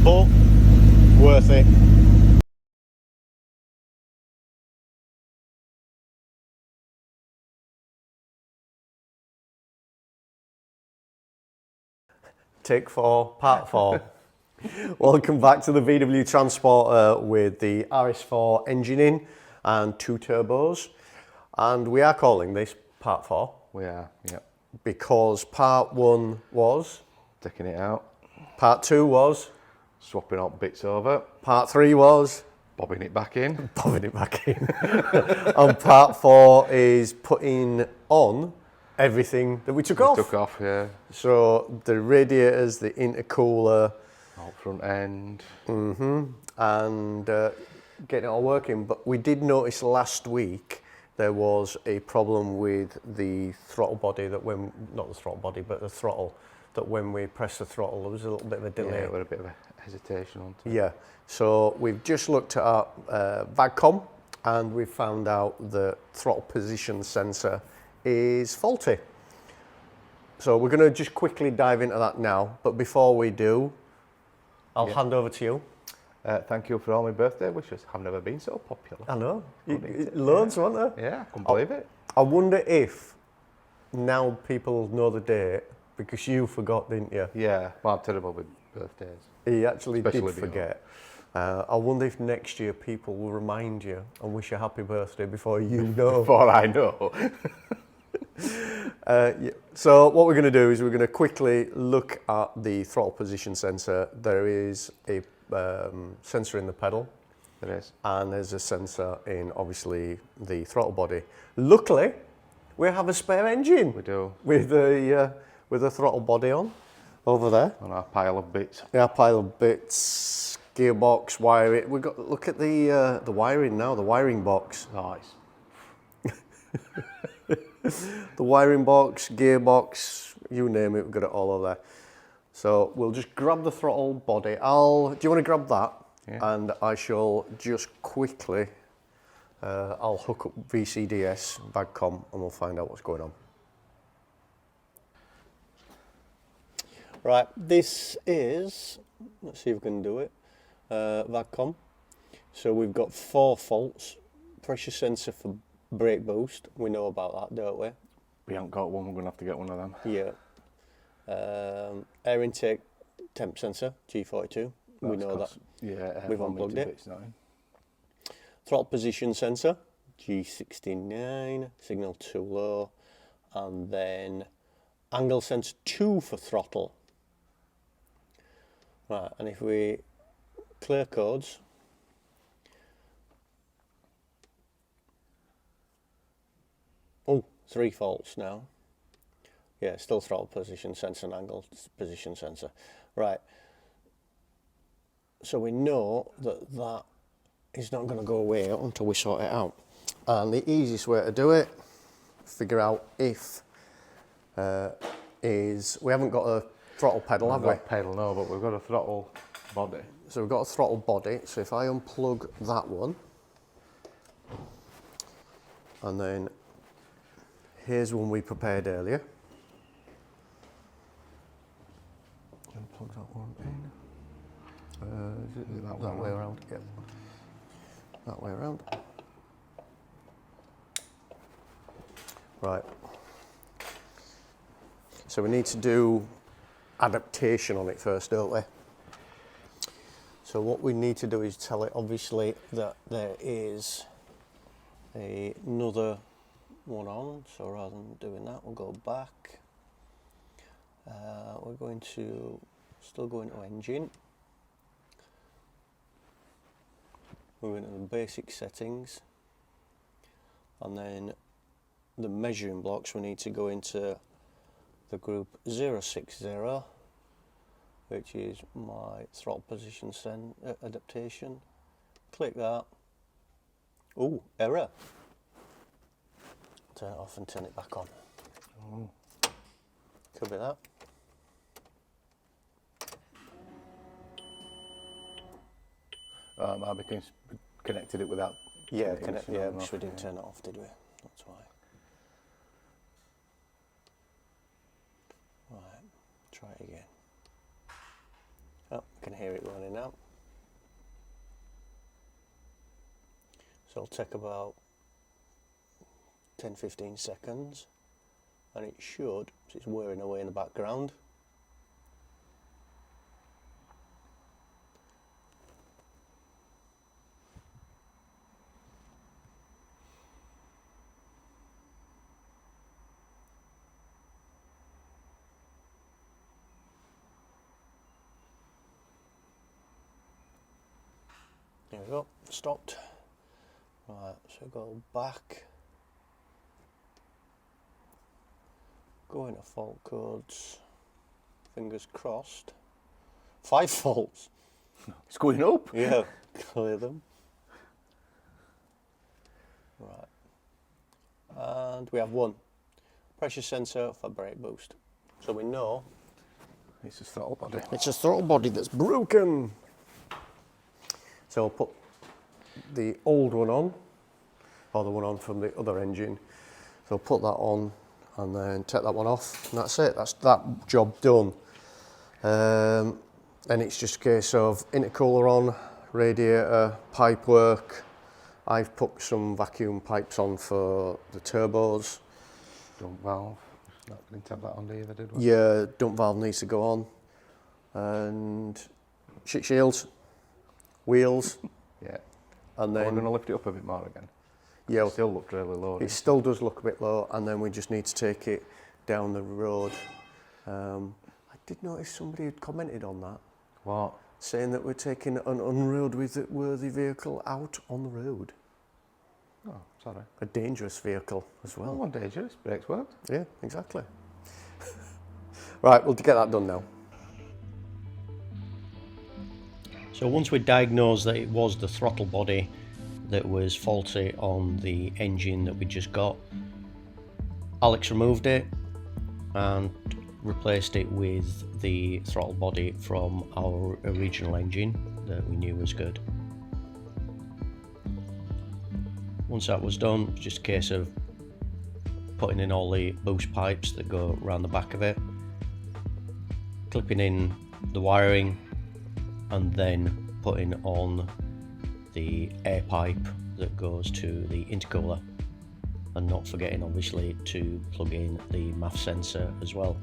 but worth it. Take 4, part 4. Welcome back to the VW Transporter with the RS4 engine in and 2 turbos. And we are calling this part 4. We are, yeah. Because part 1 was... taking it out. Part 2 was... swapping out bits over. Part 3 was... bobbing it back in. bobbing it back in. And part 4 is putting on everything that we took off. Took off, yeah. So the radiators, the intercooler, Out front end. and getting it all working. But we did notice last week there was a problem with the throttle body that when, not the throttle body, but the throttle, that when we pressed the throttle there was a little bit of a delay. Yeah, with a bit of a hesitation on it. Yeah, so we've just looked at our VAGCOM and we've found out the throttle position sensor is faulty. So we're going to just quickly dive into that now, but before we do, I'll hand over to you. Thank you for all my birthday wishes. I've never been so popular. I know, loads, weren't there? Yeah, I couldn't believe it. I wonder if now people know the date, because you forgot, didn't you? Yeah, well, I'm terrible with birthdays. He actually Especially did forget. I wonder if next year people will remind you and wish you a happy birthday before you know. Before I know. So what we're going to do is we're going to quickly look at the throttle position sensor. There is a sensor in the pedal. There is. And there's a sensor in, obviously, the throttle body. Luckily, we have a spare engine. We do. With a throttle body on, over there. On our pile of bits. Yeah, pile of bits, gearbox, wiring. We've got, look at the wiring now, the wiring box. Nice. The wiring box, gearbox, you name it, we've got it all over there. So we'll just grab the throttle body. Do you want to grab that? Yeah. And I shall just quickly, I'll hook up VCDS, VAGCOM, and we'll find out what's going on. Right, this is, let's see if we can do it, VAGCOM. So we've got 4 faults, pressure sensor for brake boost, we know about that, don't we? We haven't got one, we're going to have to get one of them. Yeah. Air intake temp sensor, G42, we know that. Yeah, we've unplugged it. Throttle position sensor, G69, signal too low, and then angle sensor 2 for throttle. Right, and if we clear codes, oh, 3 faults now. Yeah, still throttle position sensor and angle position sensor. Right, so we know that that is not going to go away until we sort it out. And the easiest way to do it, figure out if, is, we haven't got a throttle pedal, have we? Not pedal, no, but we've got a throttle body. So we've got a throttle body, so if I unplug that one, and then here's one we prepared earlier. Unplug that one in. Is it that way around? Yep. That way around. Right. So we need to do adaptation on it first, don't we? So what we need to do is tell it, obviously, that there is another one on. So rather than doing that, we'll go back. We're going to still go into engine. We're going to the basic settings, and then the measuring blocks, we need to go into the group 060, which is my throttle position adaptation. Click that. Oh, error. Turn it off and turn it back on. Oh. Could be that. Maybe connected it without. Yeah, because we didn't turn it off, did we? That's why. Right, try it again. Oh, can hear it running out. So it'll take about 10-15 seconds, and it should, so it's whirring away in the background. There we go, stopped. Right, so go back, go into fault codes, fingers crossed. 5 faults. It's going up. Yeah, clear them. Right, and we have 1 pressure sensor for brake boost. So we know It's a throttle body. it's a throttle body that's broken. So I'll put the old one on, or the one on from the other engine. So I'll put that on and then take that one off, and that's it. That's that job done. Then it's just a case of intercooler on, radiator, pipe work. I've put some vacuum pipes on for the turbos. Dump valve. Didn't have that on either, did we? Yeah, dump valve needs to go on. And shit shields, wheels, Yeah. and We're then going to lift it up a bit more again. yeah, It still looked really low. it still does look a bit low, and then we just need to take it down the road. I did notice somebody had commented on that, What? saying that we're taking an unroadworthy vehicle out on the road. Oh, sorry. A dangerous vehicle as Well, well. one dangerous. Brakes worked. Yeah, exactly. Right, we'll get that done now. So once we diagnosed that it was the throttle body that was faulty on the engine that we just got, Alex removed it and replaced it with the throttle body from our original engine that we knew was good. Once that was done, it's just a case of putting in all the boost pipes that go around the back of it, clipping in the wiring, and then putting on the air pipe that goes to the intercooler, and not forgetting obviously to plug in the MAF sensor as well.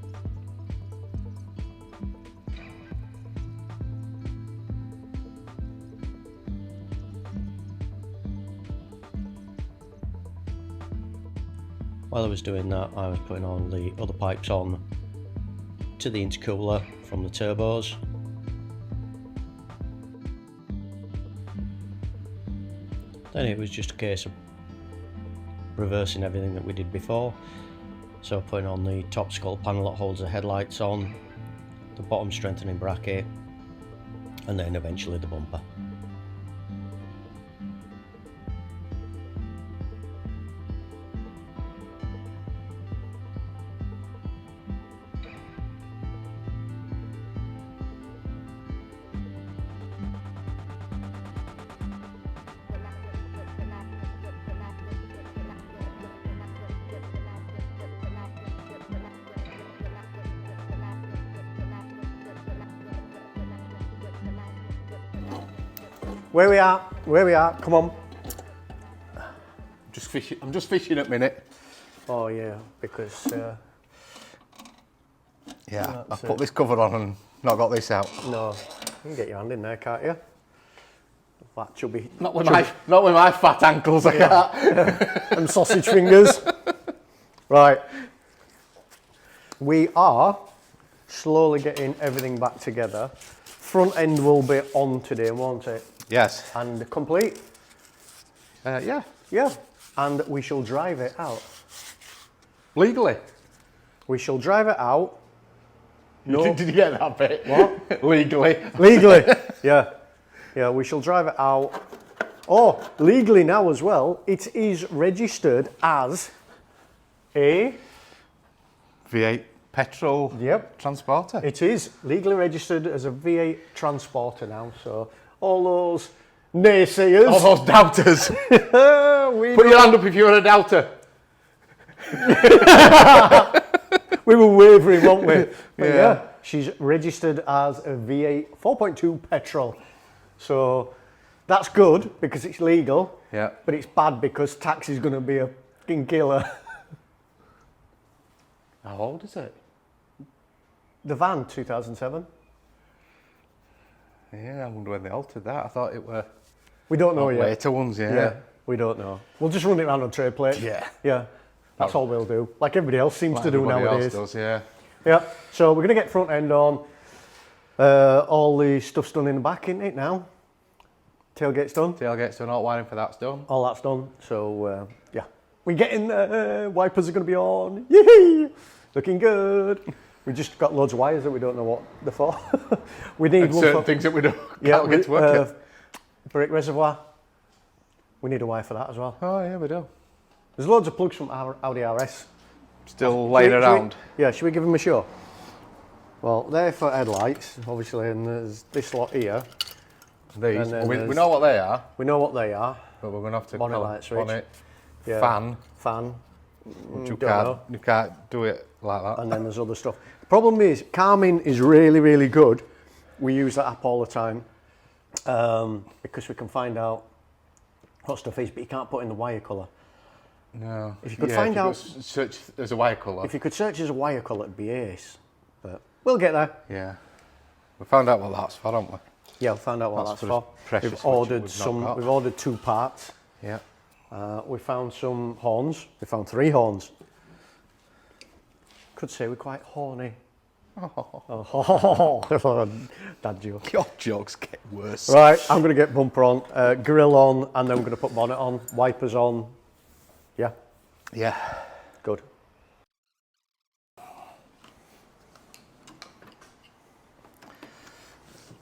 While I was doing that, I was putting on the other pipes on to the intercooler from the turbos. Then it was just a case of reversing everything that we did before. So putting on the top skull panel that holds the headlights on, the bottom strengthening bracket, and then eventually the bumper. Where we are, come on. Just fishing. I'm just fishing at minute. Oh yeah, because Yeah. That's I've put it. this cover on and not got this out. no, you can get your hand in there, can't you? That chubby, Not with my fat ankles. I can't. and sausage fingers. Right, we are slowly getting everything back together. Front end will be on today, won't it? Yes. And complete. Yeah. Yeah, and we shall drive it out. Legally. We shall drive it out. No, Did you get that bit? What? Legally. legally. Yeah, yeah. We shall drive it out. Oh, legally now as well. It is registered as a. V8 petrol. Yep. Transporter. It is legally registered as a V8 transporter now. So all those naysayers. All those doubters. we, Put your hand up if you're a doubter. we were wavering, weren't we? But Yeah. she's registered as a V8 4.2 petrol. So that's good because it's legal. Yeah. But it's bad because tax is going to be a fucking killer. How old is it? The van, 2007. Yeah, I wonder when they altered that. I thought it were We don't know yet. later ones, yeah. We don't know. We'll just run it around on trade plate. Yeah. Yeah. That's all we'll do. Like everybody else seems Like to do everybody nowadays. else does, yeah. Yeah. So we're going to get front end on. All the stuff's done in the back, isn't it now? Tailgate's done. Tailgate's done, hot wiring for that's done. All that's done. So, yeah. We're getting wipers are going to be on. Yee! Looking good. We just got loads of wires that we don't know what they're for. We need And one certain for things that we don't can't get to work yet. brake reservoir. We need a wire for that as well. Oh, yeah, we do. There's loads of plugs from our Audi RS. Still laying around. Should we give them a show? Well, they're for headlights, obviously, and there's this lot here. These, And then we there's- know what they are, We know what they are. but we're going to have to Bonnet colour- light switch. bonnet, Yeah. fan. Fan. Which you don't know. can't do it like that. And then there's other stuff. The problem is, Carmine is really, really good. We use that app all the time because we can find out what stuff is, but you can't put in the wire colour. No. If you could Yeah, find if you out- could search as a wire colour. If you could search as a wire colour, it'd be ace. But we'll get there. Yeah. We found out what that's for, haven't we? Yeah, we'll find out what That's that's for for. this precious We've switch that ordered we've not some. got. We've ordered 2 parts. Yeah. We found some horns. We found 3 horns. Could say we're quite horny. Oh, dad joke. Your jokes get worse. Right, I'm going to get bumper on, grill on, and then we're going to put bonnet on, wipers on. Yeah, Yeah. good.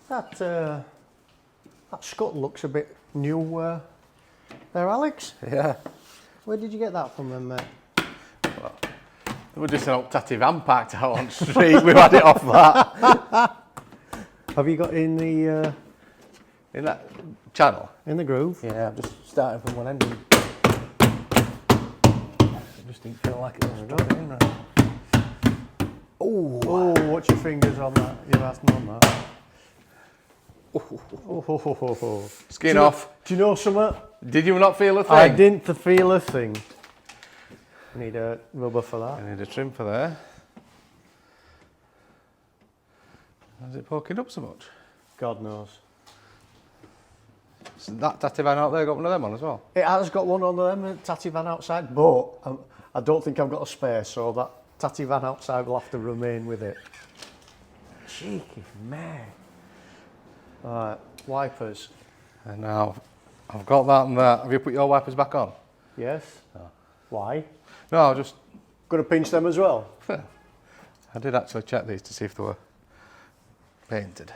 That scut looks a bit new there, Alex. Yeah. Where did you get that from then, mate? We're just an old tatty van parked out on the street. We've had it off that. Have you got in the In that channel? groove? Yeah, I'm just starting from one end. It just didn't feel like it was stuck in right. Oh, watch your fingers on that. You're asking on that. Oh. Skin off. Do you know something? Did you not feel a thing? I didn't feel a thing. I need a rubber for that. I need a trim for there. Is it poking up so much? God knows. So that tatty van out there got one of them on as well? It has got one on them, tatty van outside, but I don't think I've got a spare, so that tatty van outside will have to remain with it. Cheeky man. Alright, wipers. And now I've got that and that. Have you put your wipers back on? Yes. Why? No, I just Gonna pinch them as well. I did actually check these to see if they were painted.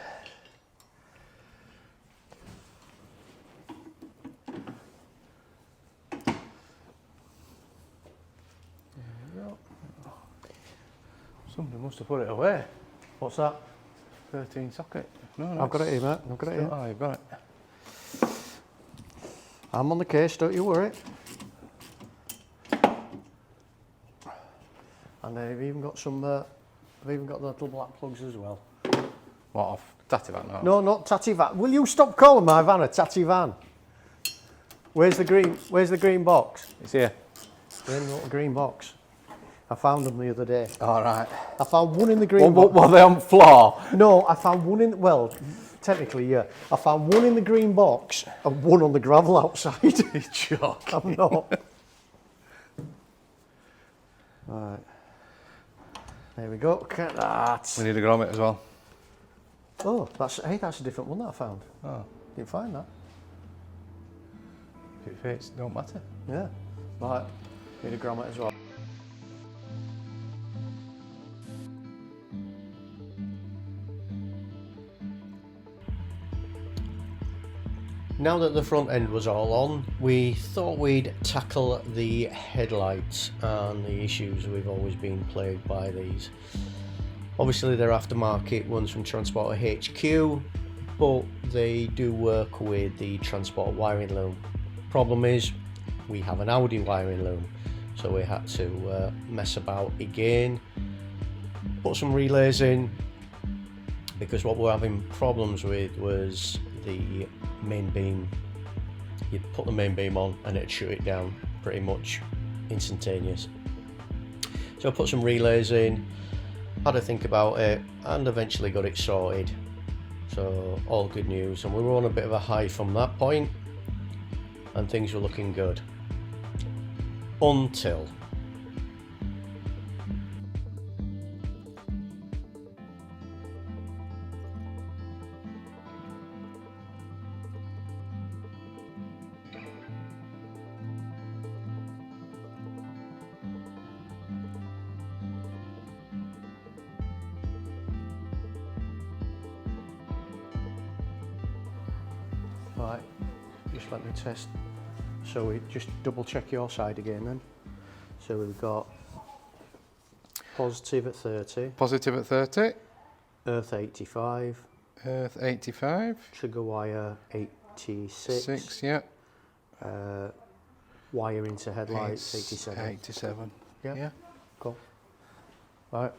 Somebody must have put it away. What's that? 13 socket. No, I've got it here, mate. I've got it here. Oh, you've got it. I'm on the case, don't you worry. And I've even got some. I've even got the little black plugs as well. What, off tatty van? No, not tatty van. Will you stop calling my van a tatty van? Where's the green? Where's the green box? It's here. They're in the little green box. I found them the other day. All right. I found one in the green box. Were they on floor? No, I found one in. Well, technically, yeah. I found one in the green box and one on the gravel outside. You joke. I'm not. Right. There we go. Look at that. We need a grommet as well. Oh, that's a different one that I found. Oh, Didn't find that. if it fits, don't matter. Yeah. Right. Need a grommet as well. Now that the front end was all on, we thought we'd tackle the headlights and the issues we've always been plagued by these. Obviously they're aftermarket ones from Transporter HQ, but they do work with the Transporter wiring loom. Problem is, we have an Audi wiring loom, so we had to mess about again, put some relays in, because what we're having problems with was the main beam. You'd put the main beam on and it'd shut it down pretty much instantaneous. So I put some relays in, had a think about it, and eventually got it sorted. So all good news, and we were on a bit of a high from that point, and things were looking good. Until right, just let me test. So we just double check your side again then. So we've got positive at 30, Positive at 30, earth 85, earth 85, trigger wire 86, 6, yeah, wire into headlights 87. 87. Yep. Yeah. Cool. Right.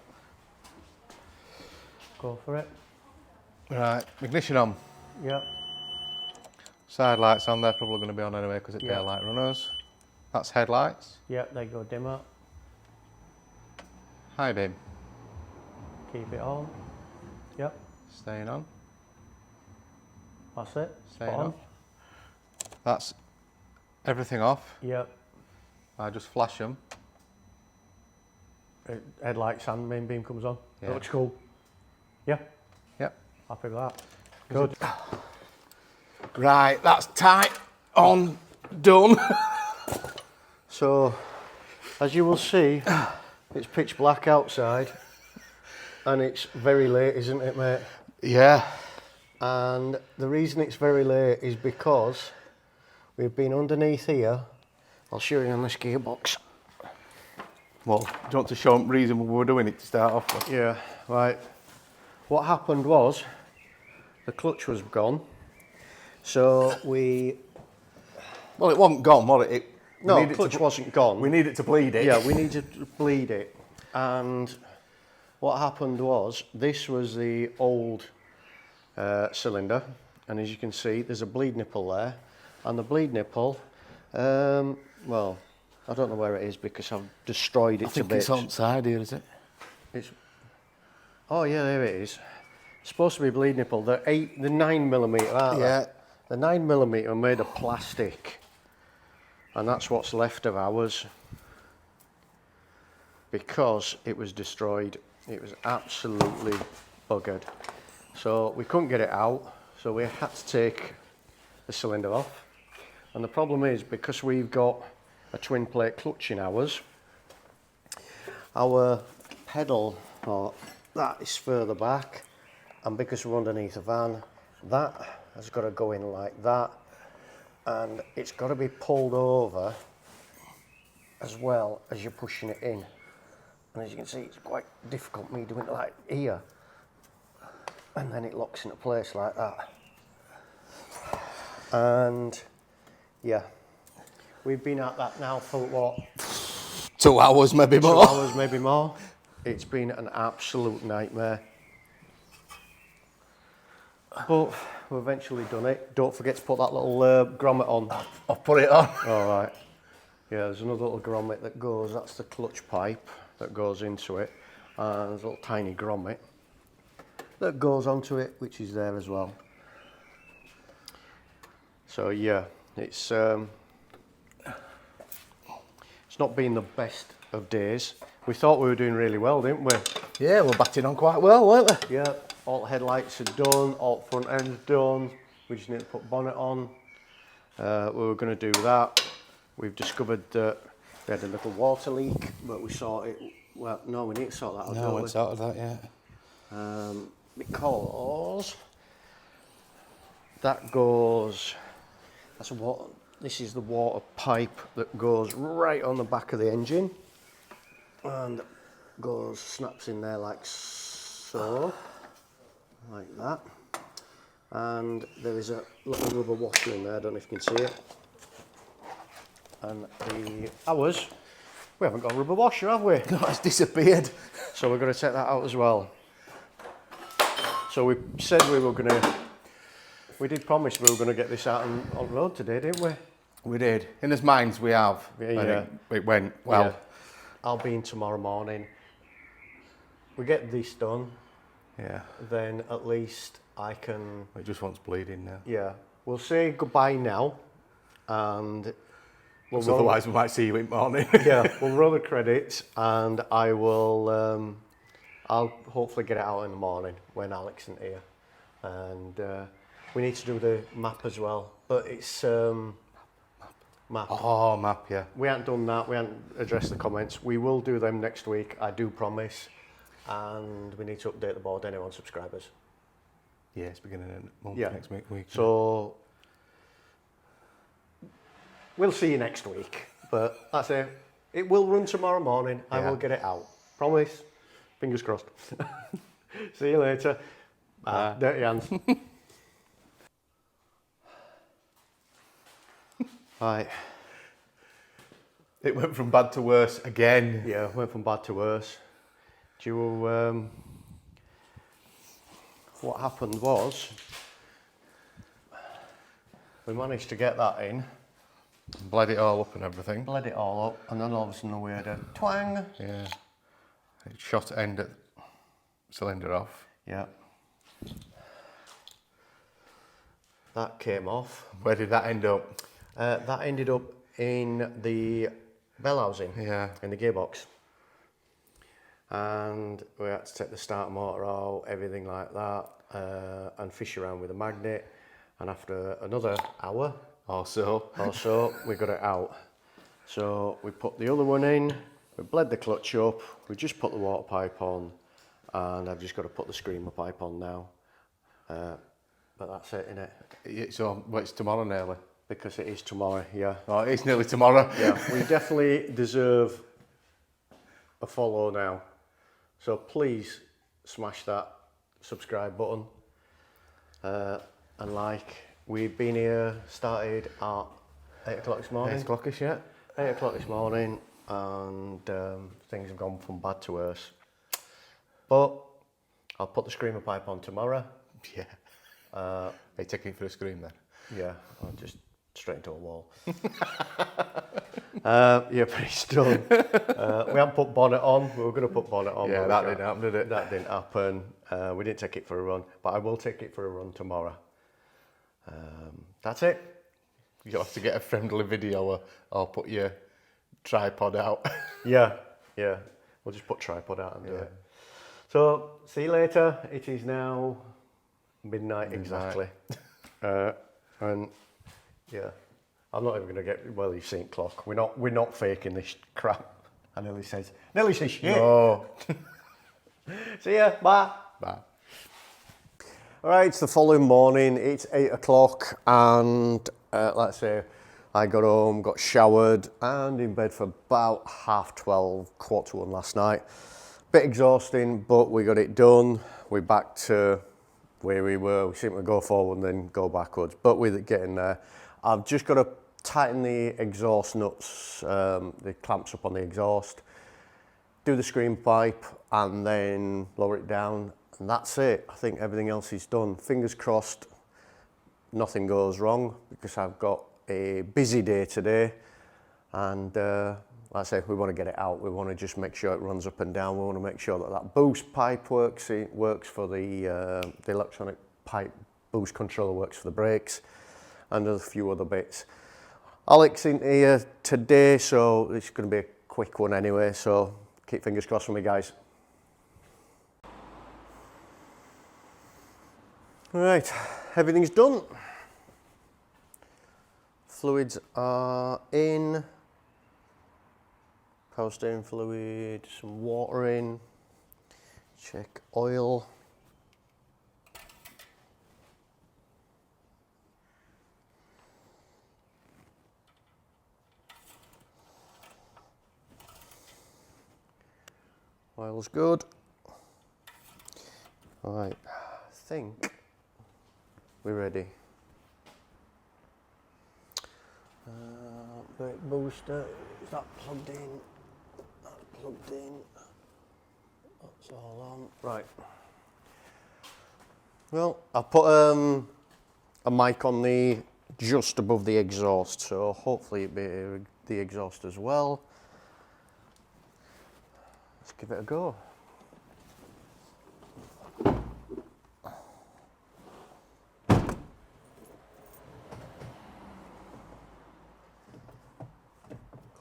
Go for it. Right, ignition on. Yep. Side lights on, they're probably going to be on anyway because it's Yeah. daylight runners. That's headlights. Yep, they go dimmer. High beam, Keep it on. Yep, staying on, that's it. staying Spot on. That's everything off. Yep. I just flash them. Headlights and main beam comes on. Yeah. It looks cool. Yeah, Yep. happy with that. Good. Right, that's tight, on, done. So, as you will see, it's pitch black outside, and it's very late, isn't it, mate? Yeah. And the reason it's very late is because we've been underneath here. I'll show you on this gearbox. Well, do you want to show them the reason we were doing it to start off with? Yeah, right. What happened was the clutch was gone, so we. Well, it wasn't gone, was it? No, the clutch wasn't gone. We need it to bleed it. Yeah, we needed to bleed it. And what happened was, this was the old cylinder, and as you can see, there's a bleed nipple there. And the bleed nipple, well, I don't know where it is because I've destroyed it I think to bits. it's on side here, is it? It's, oh yeah, there it is. It's supposed to be bleed nipple. The 9mm, aren't they? Yeah. The 9mm are made of plastic, and that's what's left of ours because it was destroyed. It was absolutely buggered. So we couldn't get it out, so we had to take the cylinder off. And the problem is, because we've got a twin plate clutch in ours, our pedal, that is further back, and because we're underneath a van, that has got to go in like that, and it's got to be pulled over as well as you're pushing it in. And as you can see, it's quite difficult me doing it like here, and then it locks into place like that. And yeah, we've been at that now for what? 2 hours, maybe 2 more. hours, maybe more. It's been an absolute nightmare. But we've eventually done it. Don't forget to put that little grommet on. I've put it on. All right. Yeah, there's another little grommet that goes, that's the clutch pipe that goes into it. And there's a little tiny grommet that goes onto it, which is there as well. So yeah, it's not been the best of days. We thought we were doing really well, didn't we? Yeah, we're batting on quite well, weren't we? Yeah, alt headlights are done, alt front end's done. We just need to put bonnet on. We were going to do that. We've discovered that we had a little water leak, but we sorted it. Well, no, we need to sort that out. No, don't I we? went out of that yet. Because that goes. That's a water. This is the water pipe that goes right on the back of the engine, and goes snaps in there like so, like that. And there is a little rubber washer in there. I don't know if you can see it. And ours, we haven't got a rubber washer, have we? No, it's disappeared. So we're going to take that out as well. So we said we did promise we were going to get this out on the road today, didn't we? We did. In his minds, we have. Yeah. It went well. Yeah. I'll be in tomorrow morning. We get this done, Yeah. then at least I can... It just wants bleeding now. Yeah. We'll say goodbye now, and... Because otherwise we might see you in the morning. Yeah, we'll roll the credits, and I will... I'll hopefully get it out in the morning when Alex isn't here. And we need to do the map as well, but it's... map. Oh, map, yeah. We haven't done that, we haven't addressed the comments. We will do them next week, I do promise. And we need to update the board anyway on subscribers. Yeah, it's beginning of the month, Yeah. next week. So, we'll see you next week. But that's it. It will run tomorrow morning. I Yeah. will get it out. Promise. Fingers crossed. See you later. Bye. Dirty hands. Right. It went from bad to worse again. Yeah, went from bad to worse. What happened was, we managed to get that in, Bled it all up and everything. bled it all up, and then all of a sudden we had a twang. Yeah. It shot end at cylinder off. Yeah. That came off. Where did that end up? That ended up in the bell housing, Yeah. in the gearbox. And we had to take the starter motor out, everything like that, and fish around with a magnet. And after another hour Also. or so, we got it out. So we put the other one in, we bled the clutch up, we just put the water pipe on, and I've just got to put the screamer pipe on now. But that's it, innit? So, well, it's tomorrow nearly. Because it is tomorrow, yeah. Oh, it's nearly tomorrow. Yeah, we definitely deserve a follow now. So please smash that subscribe button and like. We've been here, started at 8 o'clock this morning. 8 o'clockish yet? 8 o'clock this morning, and things have gone from bad to worse. But I'll put the screamer pipe on tomorrow. Yeah. Are you taking it for a scream then? Yeah, I'll just straight into a wall. Yeah, but it's done. We haven't put bonnet on. We were going to put bonnet on. Yeah, but that we didn't happen, did it? That didn't happen. We didn't take it for a run, but I will take it for a run tomorrow. That's it. You'll have to get a friendly video or put your tripod out. Yeah. We'll just put tripod out and do it. So, see you later. It is now midnight exactly. And yeah, I'm not even going to get, well, you've seen clock. We're not faking this crap. I nearly says shit. No. See ya, bye. Bye. All right, it's the following morning. It's 8 o'clock, and let's say I got home, got showered, and in bed for about 12:30, 1:45 last night. Bit exhausting, but we got it done. We're back to where we were. We seem to go forward and then go backwards, but we're getting there. I've just got to tighten the exhaust nuts, the clamps up on the exhaust, do the screen pipe, and then lower it down, and that's it. I think everything else is done. Fingers crossed nothing goes wrong, because I've got a busy day today, and like I say, we want to get it out. We want to just make sure it runs up and down. We want to make sure that that boost pipe works. It works for the electronic pipe boost controller, works for the brakes, and a few other bits. Alex in here today, so it's going to be a quick one anyway, so keep fingers crossed for me, guys. Right, everything's done. Fluids are in. Power steering fluid, some water in. Check oil. Oil's good. Right, I think we're ready. Brake booster, is that plugged in? That's plugged in. That's all on. Right. Well, I put a mic on the just above the exhaust, so hopefully it'll be the exhaust as well. Let's give it a go.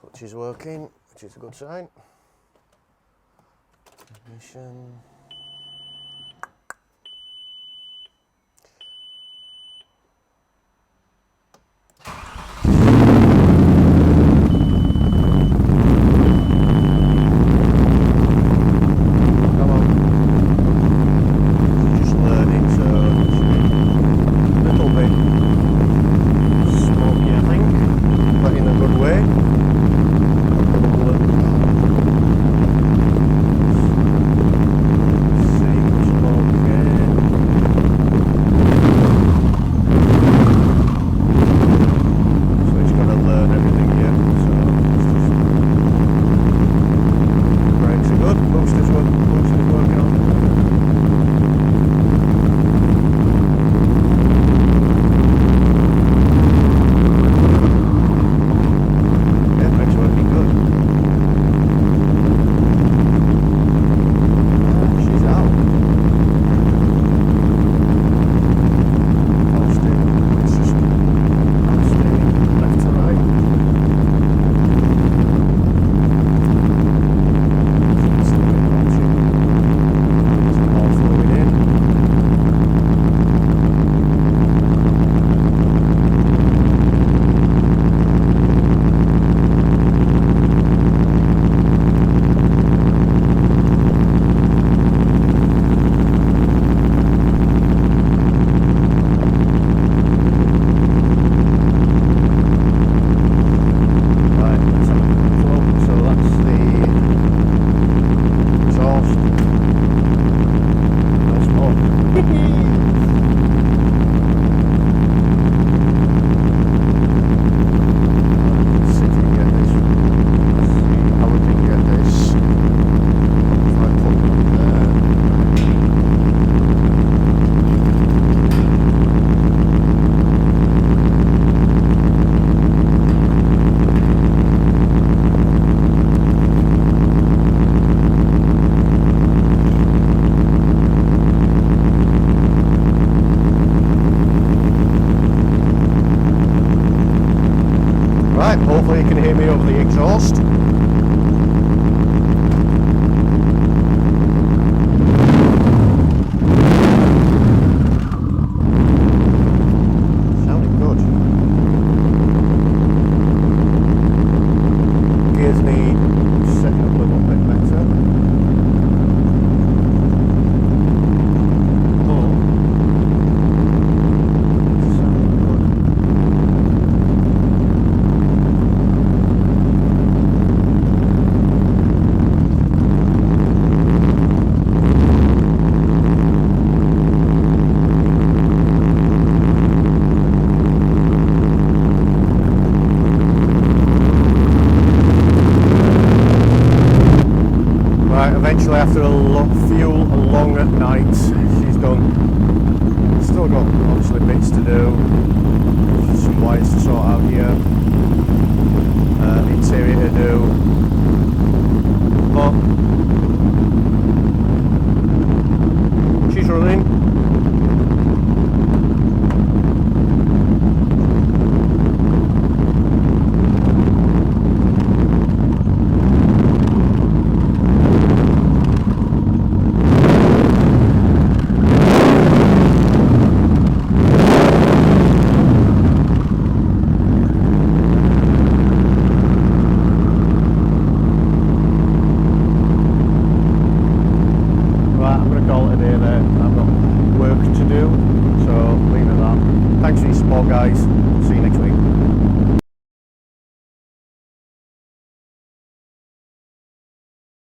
Clutch is working, which is a good sign. Ignition. Hopefully you can hear me over the exhaust. Sounding good. Gears need setting up a little bit better. Eventually, after a few long nights, she's done. Still got obviously bits to do, some wires to sort out here, interior to do, but she's running. I've got work to do, so leave it at that. Thanks for your support, guys. See you